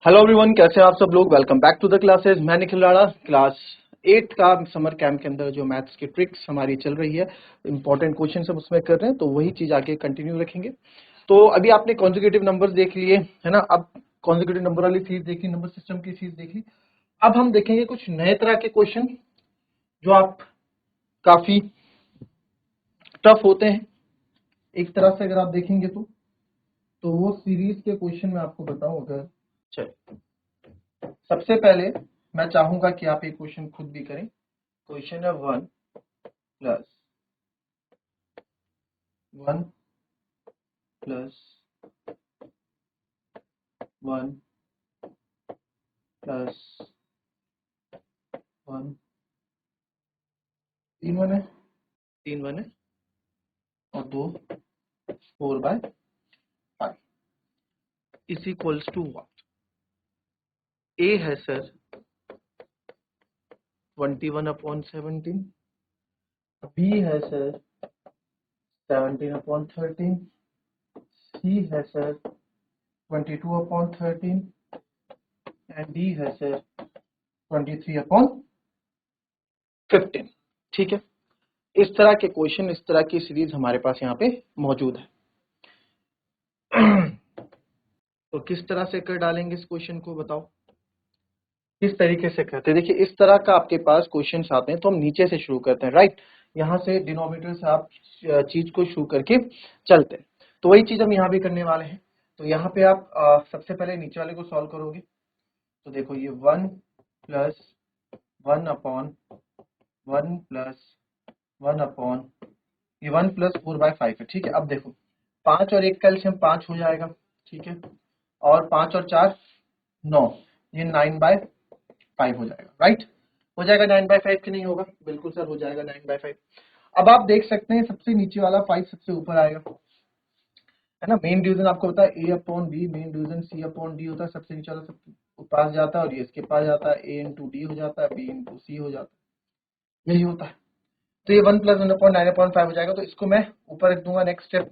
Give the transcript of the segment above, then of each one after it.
Hello everyone, कैसे हैं आप सब लोग। Welcome back to the classes. मैं निखिल राणा। क्लास 8 का समर कैंप के अंदर जो मैथ्स की ट्रिक्स हमारी चल रही है, इंपॉर्टेंट क्वेश्चन सब उसमें कर रहे हैं, तो वही चीज आगे कंटिन्यू रखेंगे। तो अभी आपने कॉन्जिक्यूटिव नंबर्स देख लिए है ना। अब कॉन्जिक्यूटिव नंबर वाली चीज देखी, नंबर सिस्टम की चीज देखी। अब हम देखेंगे कुछ नए तरह के क्वेश्चन जो आप काफी टफ होते हैं एक तरह से, अगर आप देखेंगे तो वो सीरीज के क्वेश्चन मैं आपको बताऊं। अगर चलिए, सबसे पहले मैं चाहूंगा कि आप एक क्वेश्चन खुद भी करें। क्वेश्चन है 1 प्लस 1 प्लस 1, 3 1 है, 3 1 है और 2 4/5 इज इक्वल्स टू व्हाट। ए है सर 21/17, बी है सर 17/13, सी है सर 22/13 एंड डी है सर 23/15। ठीक है, इस तरह के क्वेश्चन, इस तरह की सीरीज हमारे पास यहाँ पे मौजूद है। तो किस तरह से कर डालेंगे इस क्वेश्चन को, बताओ किस तरीके से करते हैं। देखिए, इस तरह का आपके पास क्वेश्चन आते हैं तो हम नीचे से शुरू करते हैं, राइट। यहाँ से डिनोमिनेटर से आप चीज को शुरू करके चलते हैं, तो वही चीज हम यहाँ भी करने वाले हैं। तो यहाँ पे आप सबसे पहले नीचे वाले को सॉल्व करोगे। तो देखो, ये 1 प्लस 1/1 प्लस 1 ये 1 प्लस 4/5 है। ठीक है, अब देखो 5 और 1 का एलसीएम 5 हो जाएगा। ठीक है, और 5 और 4 9, ये 9/5 हो जाएगा, राइट। हो जाएगा 9/5 की नहीं होगा, बिल्कुल सर हो जाएगा 9/5। अब आप देख सकते हैं सबसे नीचे वाला 5 सबसे ऊपर आएगा, है ना। मेन डिवीजन आपको पता है A/B, मेन डिवीजन C/D होता है। सबसे नीचे वाला सबके पास जाता है और ये इसके पास जाता है, A/D हो जाता है, B/C हो जाता है, यही होता है। तो ये 1 प्लस 1/9/5 हो जाएगा। तो इसको मैं ऊपर रख दूंगा। नेक्स्ट स्टेप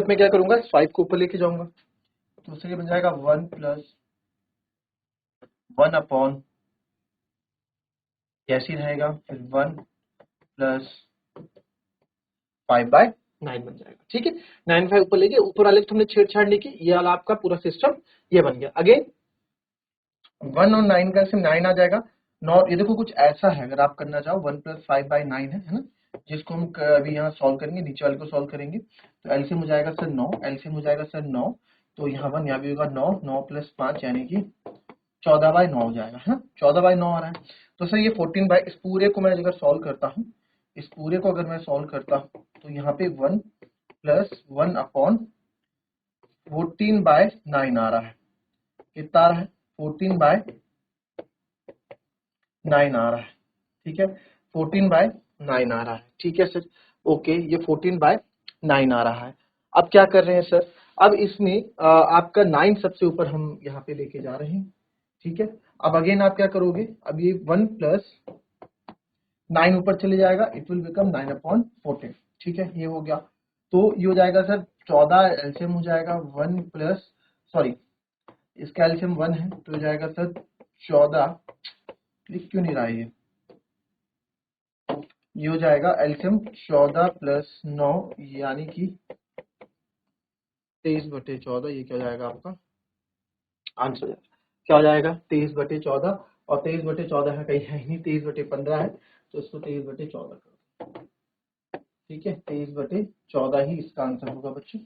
में क्या करूंगा, 5 को ऊपर लेके जाऊंगा। तो उससे बन जाएगा 1 प्लस 1 कैसी रहेगा, फिर 1 प्लस 5/9 बन जाएगा। ठीक है, 9/5 ऊपर लेके, ऊपर वाले तुमने छेड़छाड़ नहीं की, ये वाला आपका पूरा सिस्टम ये बन गया। अगेन 1 और 9 का सिर्फ 9 आ जाएगा। नॉट, ये देखो कुछ ऐसा है, अगर आप करना चाहो 1 प्लस 5/9 है ना, जिसको हम अभी यहाँ सॉल्व करेंगे, नीचे वाले को सॉल्व करेंगे। तो एलसीएम हो जाएगा सर 9, एलसीएम हो जाएगा सर 9। तो यहाँ 1 यहाँ भी होगा 9, 9 प्लस 5 यानी कि 14/9 हो जाएगा, है ना। 14/9 आ रहा है। तो सर ये 14 इस पूरे को मैं अगर सॉल्व करता हूँ, इस पूरे को अगर मैं सॉल्व करता हूँ, तो यहाँ पे 1 प्लस 1/14/9 आ रहा है। कितना आ रहा है, 14/9 आ रहा है। ठीक है, 14/9 आ रहा है। ठीक है सर, ओके, ये 14/9 आ रहा है। अब क्या कर रहे हैं सर, अब इसमें आपका 9 सबसे ऊपर हम यहाँ पे लेके जा रहे हैं। ठीक है, अब अगेन आप क्या करोगे, अब ये 1 प्लस 9 ऊपर चले जाएगा, इट विल बिकम 9/14। ठीक है, ये हो गया। तो ये हो जाएगा सर 14, एलसीएम हो जाएगा 1 प्लस, सॉरी इसका एलसीएम 1 है, तो हो जाएगा सर 14, लिख क्यों नहीं रहा है ये हो जाएगा एलसीएम 14 प्लस 9 यानी कि 23/14। ये क्या हो जाएगा आपका आंसर, हो जाएगा क्या हो जाएगा 23/14। और 23/14 है, कहीं है ही नहीं, 23/15 है, तो इसको 23/14 कर दो। ठीक है, 23/14 ही इसका आंसर होगा बच्चों।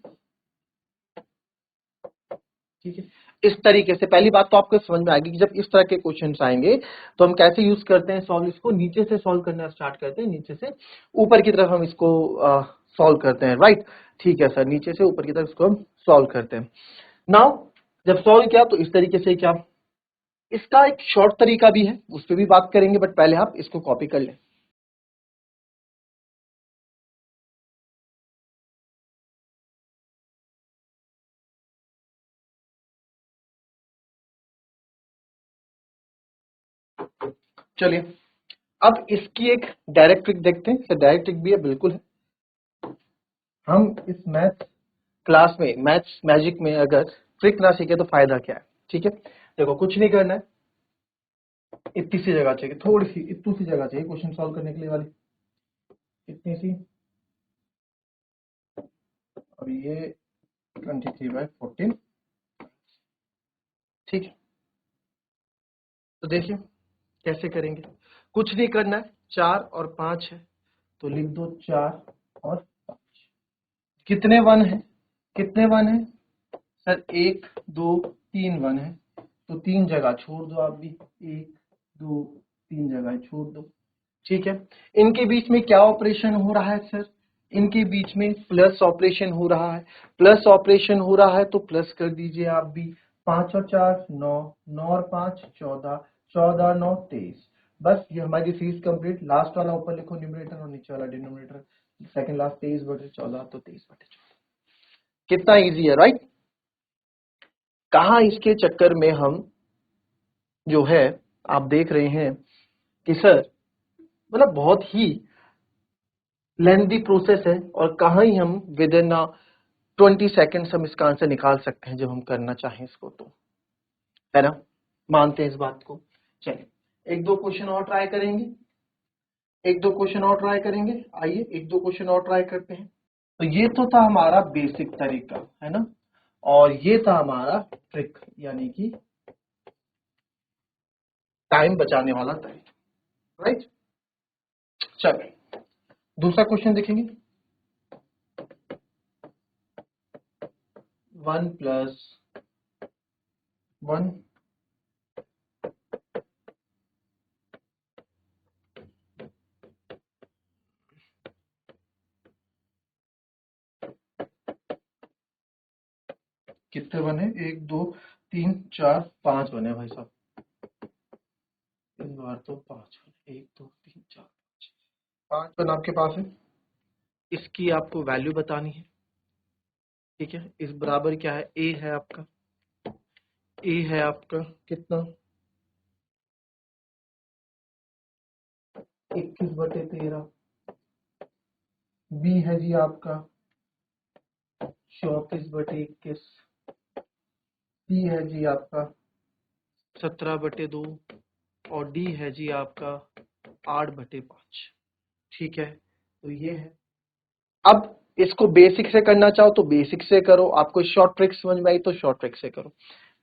ठीक है, इस तरीके से पहली बात तो आपको समझ में आएगी कि जब इस तरह के क्वेश्चंस आएंगे तो हम कैसे यूज करते हैं सॉल्व। इसको नीचे से सॉल्व करना स्टार्ट करते हैं, नीचे से ऊपर की तरफ हम इसको सॉल्व करते हैं, राइट। ठीक है सर, नीचे से ऊपर की तरफ इसको हम सॉल्व करते हैं। नाउ जब सॉल्व किया तो इस तरीके से, क्या इसका एक शॉर्ट तरीका भी है, उस पर भी बात करेंगे, बट पहले आप इसको कॉपी कर लें। चलिए, अब इसकी एक डायरेक्ट ट्रिक देखते हैं। डायरेक्ट ट्रिक भी है, बिल्कुल है। हम इस मैथ क्लास में मैथ्स मैजिक में अगर ट्रिक ना सीखे तो फायदा क्या है। ठीक है, देखो कुछ नहीं करना है, इतनी सी जगह चाहिए, थोड़ी सी इतनी सी जगह चाहिए क्वेश्चन सॉल्व करने के लिए वाली, इतनी सी। और ये 23/14। ठीक है, तो देखिए कैसे करेंगे। कुछ नहीं करना है, 4 और 5 है तो लिख दो 4 और 5। कितने वन है, कितने वन है सर, 1 2 3 वन है, तो 3 जगह छोड़ दो आप भी, 1 2 3 जगह छोड़ दो। ठीक है, इनके बीच में क्या ऑपरेशन हो रहा है सर, इनके बीच में प्लस ऑपरेशन हो रहा है, प्लस ऑपरेशन हो रहा है तो प्लस कर दीजिए आप भी। 5 और 4 9, 9 और 5 14, 14 और 9 23। बस ये हमारी सीरीज कंप्लीट। लास्ट वाला ऊपर लिखो न्यूमरेटर और नीचे वाला डिनोमिनेटर, सेकंड लास्ट 23/14 तो 23/14। कितना इजी है राइट। कहा इसके चक्कर में हम जो है आप देख रहे हैं कि सर मतलब बहुत ही लेंथी प्रोसेस है, और कहाँ ही हम विद इन 20 सेकेंड्स हम इसका आंसर निकाल सकते हैं जब हम करना चाहें इसको, तो है ना, मानते हैं इस बात को। चलिए एक दो क्वेश्चन और ट्राई करेंगे, एक दो क्वेश्चन और ट्राई करेंगे। आइए एक दो क्वेश्चन और ट्राई करते हैं। तो ये तो था हमारा बेसिक तरीका, है ना, और ये था हमारा ट्रिक यानी कि टाइम बचाने वाला तरीका, राइट। चलिए दूसरा क्वेश्चन देखेंगे। 1 + 1 कितने बने, 1 2 3 4 5 बने भाई साहब, 3 बार तो 5 बने, 1 2 3 4 5 पेन आपके पास है। इसकी आपको वैल्यू बतानी है। ठीक है, इस बराबर क्या है, ए है आपका, ए है आपका कितना 21/13, बी है जी आपका 34/21, सी है जी आपका 17/2 और डी है जी आपका 8/5। ठीक है, तो ये है। अब इसको बेसिक से करना चाहो तो बेसिक से करो, आपको शॉर्ट ट्रिक समझ में आई तो शॉर्ट ट्रिक से करो।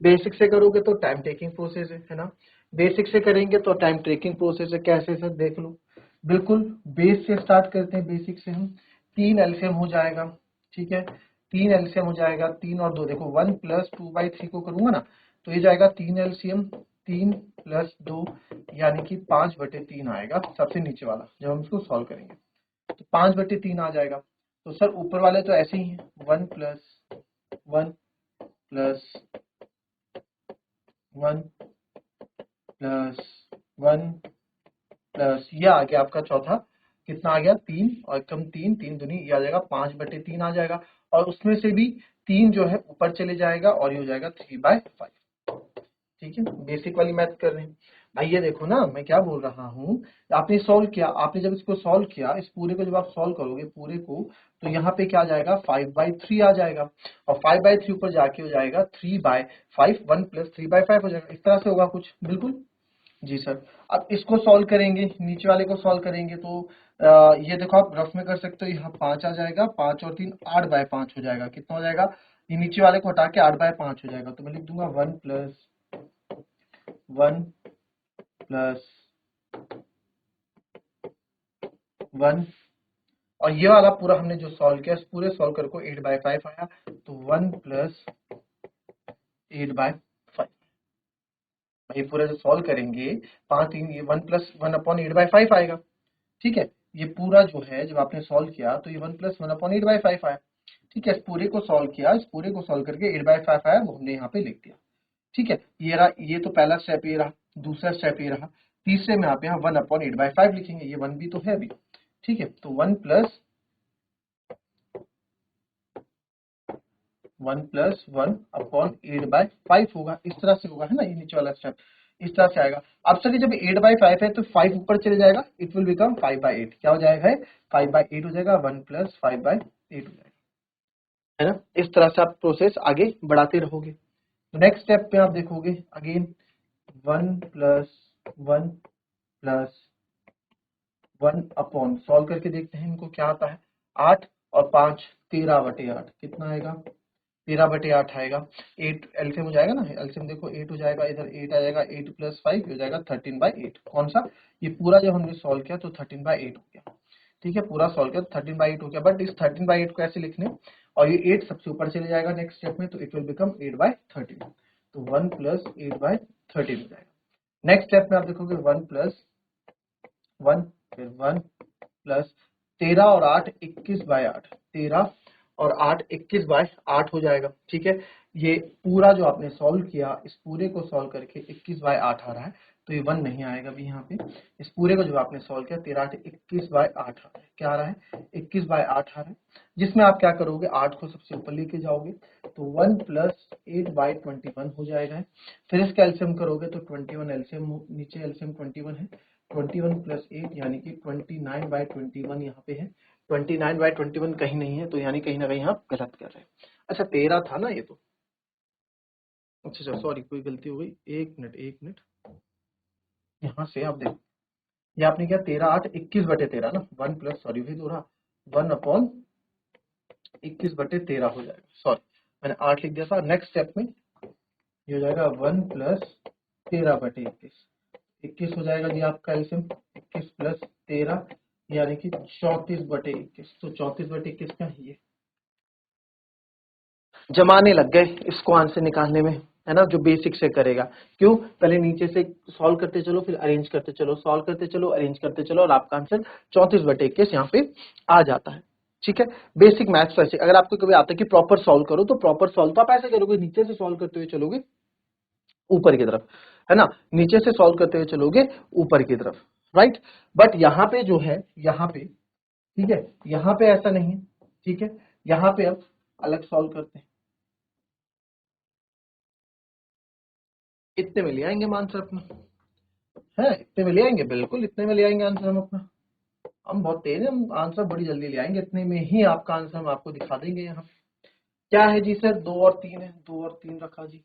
बेसिक से करोगे तो टाइम टेकिंग प्रोसेस है ना, बेसिक से करेंगे तो टाइम टेकिंग प्रोसेस है। कैसे सर, देख लो, बिल्कुल बेस से स्टार्ट करते हैं, बेसिक से हम 3 एलसीएम हो जाएगा। ठीक है, 3 एलसीएम हो जाएगा, 3 और 2 देखो 1 + 2/3 को करूंगा ना तो ये जाएगा 3 एलसीएम, 3 + 2 यानी कि 5/3 आएगा सबसे नीचे वाला जब हम इसको सॉल्व करेंगे, तो 5/3 आ जाएगा। तो सर ऊपर वाले तो ऐसे ही हैं, 1 + 1 + 1 + 1 प्लस ये आ गया आपका चौथा, कितना आ गया 3 और कम 3, 3 दूनी ये आ जाएगा 5/3 आ जाएगा, और उसमें से भी 3 जो है ऊपर चले जाएगा और ये हो जाएगा 3/5। ठीक है, बेसिक वाली मैथ कर रहे हैं भाई। ये देखो ना मैं क्या बोल रहा हूँ, आपने सॉल्व किया, आपने जब इसको सॉल्व किया, इस पूरे को जब आप सॉल्व करोगे पूरे को, तो यहाँ पे क्या आ जाएगा 5/3 आ जाएगा, और 5/3 ऊपर जाके हो जाएगा 3/5, 1 + 3/5 हो जाएगा। इस तरह से होगा कुछ, बिल्कुल जी सर। अब इसको सॉल्व करेंगे, नीचे वाले को सॉल्व करेंगे तो ये देखो आप रफ में कर सकते हो, यहाँ 5 आ जाएगा, 5 और 3 8/5 हो जाएगा। कितना हो जाएगा, ये नीचे वाले को हटा के 8/5 हो जाएगा, तो मैं लिख दूंगा 1 + 1 + 1, और ये वाला पूरा हमने जो सॉल्व किया इस पूरे सॉल्व कर को 8/5 आया, तो 1 + 8/5। ये पूरा जो सॉल्व करेंगे 5 3 ये 1 + 1/8/5 आएगा। ठीक है, ये पूरा जो है जब आपने सॉल्व किया तो ये 1 + 1/8/5 आया। ठीक है, इस पूरे को सॉल्व किया, इस पूरे को सॉल्व करके 8/5 आया, वो हमने यहाँ पे लिख दिया। ठीक है, ये रहा, ये तो पहला स्टेप ये रहा, दूसरा स्टेप ये रहा, तीसरे में आप यहाँ 1/8/5 लिखेंगे, ये 1 भी तो है अभी। ठीक है, तो 1 + 1/8/5 होगा, इस तरह से होगा, है ना, ये नीचे वाला स्टेप इस तरह से आएगा। अब सर जब 8/5 है तो 5 ऊपर चले जाएगा, इट विल बिकम 5/8। क्या हो जाएगा, 5/8 हो जाएगा, 1 + 5/8 हो जाएगा। है ना। इस तरह से आप प्रोसेस आगे बढ़ाते रहोगे। नेक्स्ट स्टेप पे आप देखोगे अगेन 1+1+1 सॉल्व करके देखते हैं इनको क्या आता है। 8 और 5 13/8 कितना आएगा, 13/8 आएगा। 8 एलसीएम हो जाएगा ना, एलसीएम देखो 8 हो जाएगा, इधर 8 आ जाएगा, 8 + 5 हो जाएगा 13/8। कौन सा, ये पूरा जब हमने सॉल्व किया तो 13/8 हो गया। ठीक है, पूरा सॉल्व किया 13/8 हो गया। बट इस 13/8 को ऐसे लिखने, और ये 8 सबसे ऊपर चले जाएगा नेक्स्ट स्टेप में, तो इट विल बिकम 8/13। तो 1 + 8/13 हो जाएगा। नेक्स्ट स्टेप में आप देखोगे 1 + 1, फिर 1 + 13 और 8 21/8, 13 और 8 21/8 हो जाएगा। ठीक है, ये पूरा जो आपने सॉल्व किया, इस पूरे को सॉल्व करके 21/8 आ रहा है, तो ये 1 नहीं आएगा अभी यहाँ पे। इस पूरे को जो आपने सॉल्व किया 13 8 21/8 आ रहा है, क्या आ रहा है 21/8 आ रहा है, जिसमें आप क्या करोगे 8 को सबसे ऊपर लेके जाओगे, तो 1 + 8/21 हो जाएगा। फिर इसका एलसीएम करोगे तो 21 एलसीएम, नीचे एलसीएम 21 है, 21 + 8 यानी कि 29/21 यहाँ पे है। 29/21 कहीं नहीं है, तो यानी कहीं ना कहीं आप गलत कर रहे हैं। अच्छा 13 था ना ये तो, अच्छा सॉरी कोई गलती हो गई, एक मिनट यहाँ से आप देखो, ये आपने क्या 13 8 21/13 ना, 1 प्लस सॉरी फिर हो रहा 1/21/13 हो जाएगा। सॉरी मैंने 8 लिख दिया था। नेक्स्ट स्टेप में ये हो जाएगा 1 + 13/21, 21 हो जाएगा जी आपका एलसीएम, 21 + 13 यानी कि 34/21। तो 34/21 का ये जमाने लग गए इसको आंसर निकालने में, है ना, जो बेसिक से करेगा। क्यों, पहले नीचे से सॉल्व करते चलो, फिर अरेंज करते चलो, सॉल्व करते चलो, अरेंज करते चलो, और आपका आंसर 34/21 यहाँ पे आ जाता है। ठीक है, बेसिक मैथ्स वैसे अगर आपको कभी आता है कि प्रॉपर सॉल्व करो, तो प्रॉपर सॉल्व तो आप ऐसे करोगे, नीचे से सॉल्व करते हुए चलोगे ऊपर की तरफ, है ना, नीचे से सॉल्व करते हुए चलोगे ऊपर की तरफ, राइट। बट यहाँ पे जो है, यहाँ पे ठीक है, यहाँ पे ऐसा नहीं है। ठीक है, यहाँ पे अब अलग सॉल्व करते हैं, इतने में ले आएंगे हम आंसर अपना, है इतने में ले आएंगे, बिल्कुल इतने में ले आएंगे आंसर हम अपना। हम बहुत तेज हैं, हम आंसर बड़ी जल्दी ले आएंगे, इतने में ही आपका आंसर हम आपको दिखा देंगे। यहाँ क्या है जी सर, 2 और 3 है, 2 और 3 रखा जी,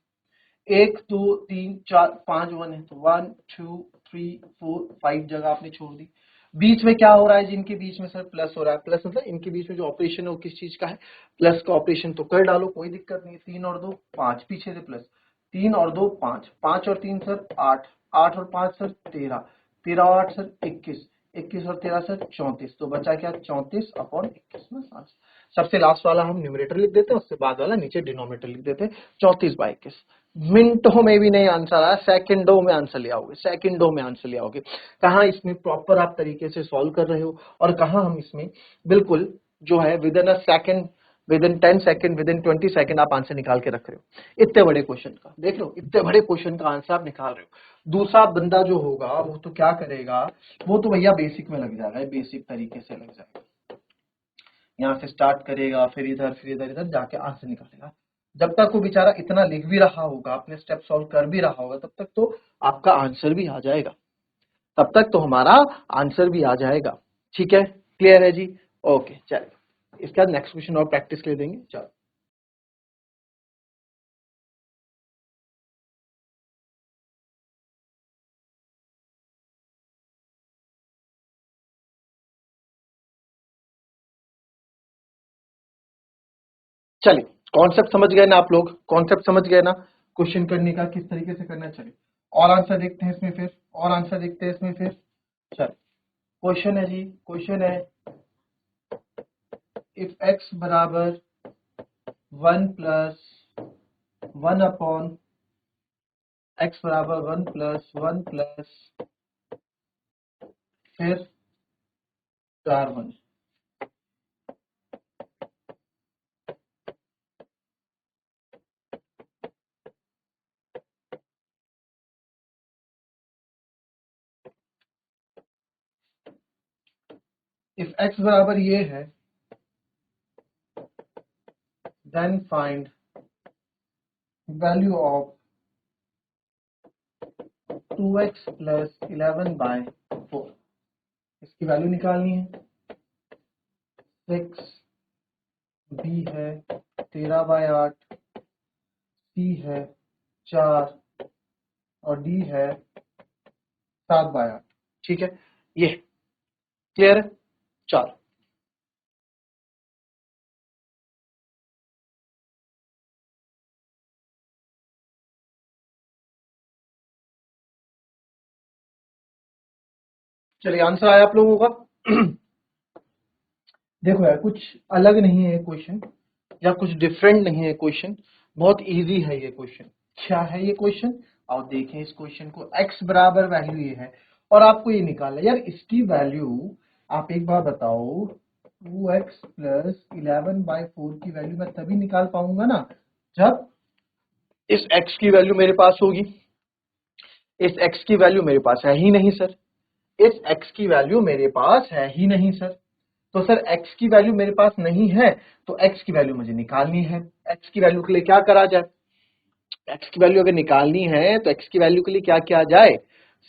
1 2 3 4 5 1 है, तो 1 2 3 4 5 जगह आपने छोड़ दी। बीच में क्या हो रहा है, जिनके बीच में सर प्लस हो रहा है, प्लस मतलब इनके बीच में जो ऑपरेशन है वो किस चीज का है, प्लस का ऑपरेशन, तो कर डालो कोई दिक्कत नहीं है। 3 और 2 5, पीछे से प्लस, 3 और 2 5, 5 और 3 सर 8, 8 और 5 सर 13, 13 और 8 सर 21, 21 और 13 सर 34, तो बचा क्या 34/21 में 5। सबसे लास्ट वाला हम न्यूमरेटर लिख देते हैं, उससे बाद वाला नीचे डिनोमिनेटर लिख देते हैं, 34/21। मिनटों में भी नहीं आंसर आया, सेकंडों में आंसर ले आओगे, सेकंडों में आंसर ले आओगे। कहाँ इसमें प्रॉपर आप तरीके से सॉल्व कर रहे हो, और कहाँ हम इसमें बिल्कुल जो है with in a second, with in 10 second, with in 20 second आप आंसर निकाल के रख रहे हो। इतने बड़े क्वेश्चन का देख लो, इतने बड़े क्वेश्चन का आंसर आप निकाल रहे हो। दूसरा बंदा जो होगा वो तो क्या करेगा, वो तो भैया बेसिक में लग जाएगा, बेसिक तरीके से लग जाएगा, यहाँ से स्टार्ट करेगा, फिर इधर फिर इधर, इधर जाके आंसर निकालेगा। जब तक वो बेचारा इतना लिख भी रहा होगा, अपने स्टेप सॉल्व कर भी रहा होगा, तब तक तो आपका आंसर भी आ जाएगा, तब तक तो हमारा आंसर भी आ जाएगा। ठीक है, क्लियर है जी, ओके चलिए इसके बाद नेक्स्ट क्वेश्चन और प्रैक्टिस ले देंगे, चलो। चलिए कॉन्सेप्ट समझ गए ना आप लोग, कॉन्सेप्ट समझ गए ना, क्वेश्चन करने का किस तरीके से करना है। चलिए और आंसर देखते हैं इसमें फिर, और आंसर देखते हैं इसमें फिर। चलिए क्वेश्चन है जी, क्वेश्चन है इफ x बराबर 1 + 1 x बराबर 1 + 1 फिर 4 1, इफ x बराबर ये है then find value of 2x + 11/4, इसकी वैल्यू निकालनी है। 6 b है 13/8, सी है 4 और डी है 7/8। ठीक है, ये क्लियर है। चलो चलिए आंसर आया आप लोगों का। देखो यार, कुछ अलग नहीं है ये क्वेश्चन या कुछ डिफरेंट नहीं है क्वेश्चन, बहुत इजी है ये क्वेश्चन। क्या है ये क्वेश्चन? और देखें इस क्वेश्चन को, x बराबर वैल्यू ये है और आपको ये निकालना है। यार इसकी वैल्यू आप एक बार बताओ, 2x प्लस 11/4 की वैल्यू मैं तभी निकाल पाऊंगा ना जब इस x की वैल्यू मेरे पास होगी। इस x की वैल्यू मेरे पास है ही नहीं सर, इस x की वैल्यू मेरे पास है ही नहीं सर। तो सर x की वैल्यू मेरे पास नहीं है तो x की वैल्यू मुझे निकालनी है। x की वैल्यू के लिए क्या करा जाए? x की वैल्यू अगर निकालनी है तो x की वैल्यू के लिए क्या किया जाए?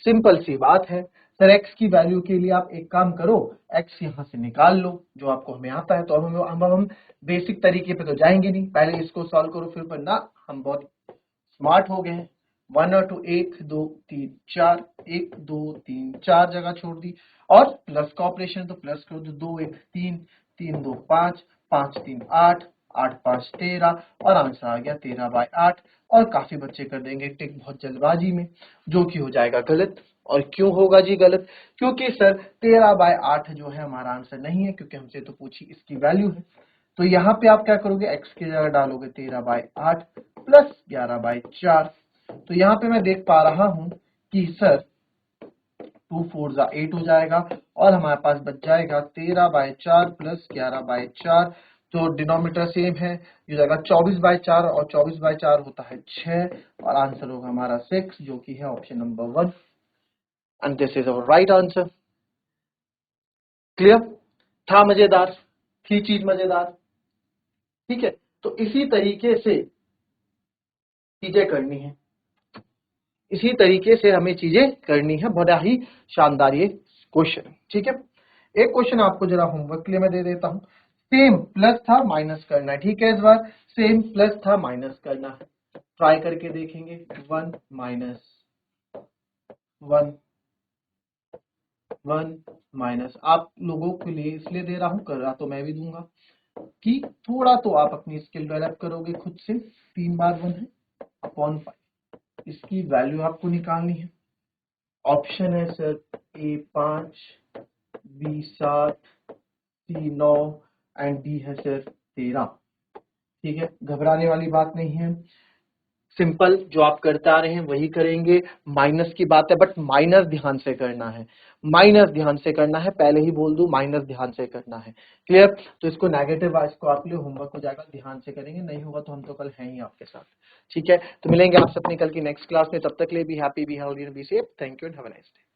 सिंपल सी बात है सर, x की वैल्यू के लिए आप एक काम करो, x यहां से निकाल लो जो आपको हमें आता है। तो अब हम बेसिक तरीके पे तो जाएंगे नहीं, पहले इसको सॉल्व करो फिर ना, हम बहुत स्मार्ट हो गए हैं। 1 और 2, 1 2 3 4, 1 2 3 4 जगह छोड़ दी और प्लस का ऑपरेशन तो प्लस कर दो, 2 1 3, 3 2 5, 5 3 8, 8 5 13 और आंसर आ गया 13/8। और काफी बच्चे कर देंगे टिक बहुत जल्दबाजी में, जो कि हो जाएगा गलत। और क्यों होगा जी गलत? क्योंकि सर 13/8 जो है हमारा आंसर नहीं है, क्योंकि हमसे तो पूछी इसकी वैल्यू है। तो यहाँ पे आप क्या करोगे, x की जगह डालोगे 13/8 प्लस 11/4। तो यहाँ पे मैं देख पा रहा हूं कि सर 2 4 8 हो जाएगा और हमारे पास बच जाएगा 13/4 प्लस 11/4। तो डिनोमिनेटर सेम है, ये जाएगा 24/4 और 24/4 होता है 6 और आंसर होगा हमारा 6, जो कि है option number 1 and this is our right answer. Clear? था मजेदार? थी चीज मजेदार? ठीक है, तो इसी तरीके से चीजें करनी है, इसी तरीके से हमें चीजें करनी है। बड़ा ही शानदार ये क्वेश्चन। ठीक है, एक क्वेश्चन आपको जरा होमवर्क के लिए मैं दे देता हूं। सेम प्लस था माइनस करना है, ठीक है, इस बार सेम प्लस था माइनस करना है। ट्राई करके देखेंगे। 1 माइनस 1 1 माइनस, आप लोगों के लिए इसलिए दे रहा हूं, कर रहा तो मैं भी दूंगा कि थोड़ा तो आप अपनी स्किल डेवलप करोगे खुद से। 3 बार 1 है अपॉन 5, इसकी वैल्यू आपको निकालनी है। ऑप्शन है sir A 5, B 7, C 9 and D है सर 13। ठीक है, घबराने वाली बात नहीं है, सिंपल जो आप करते आ रहे हैं वही करेंगे। माइनस की बात है बट माइनस ध्यान से करना है, माइनस ध्यान से करना है, पहले ही बोल दूं माइनस ध्यान से करना है। क्लियर? तो इसको नेगेटिव वाइज को आप लिए होमवर्क हो जाएगा, ध्यान से करेंगे, नहीं होगा तो हम तो कल हैं ही आपके साथ। ठीक है, तो मिलेंगे आपसे अपनी कल की नेक्स्ट क्लास में, तब तक के लिए be happy, be healthy and be safe. Thank you and have a nice day.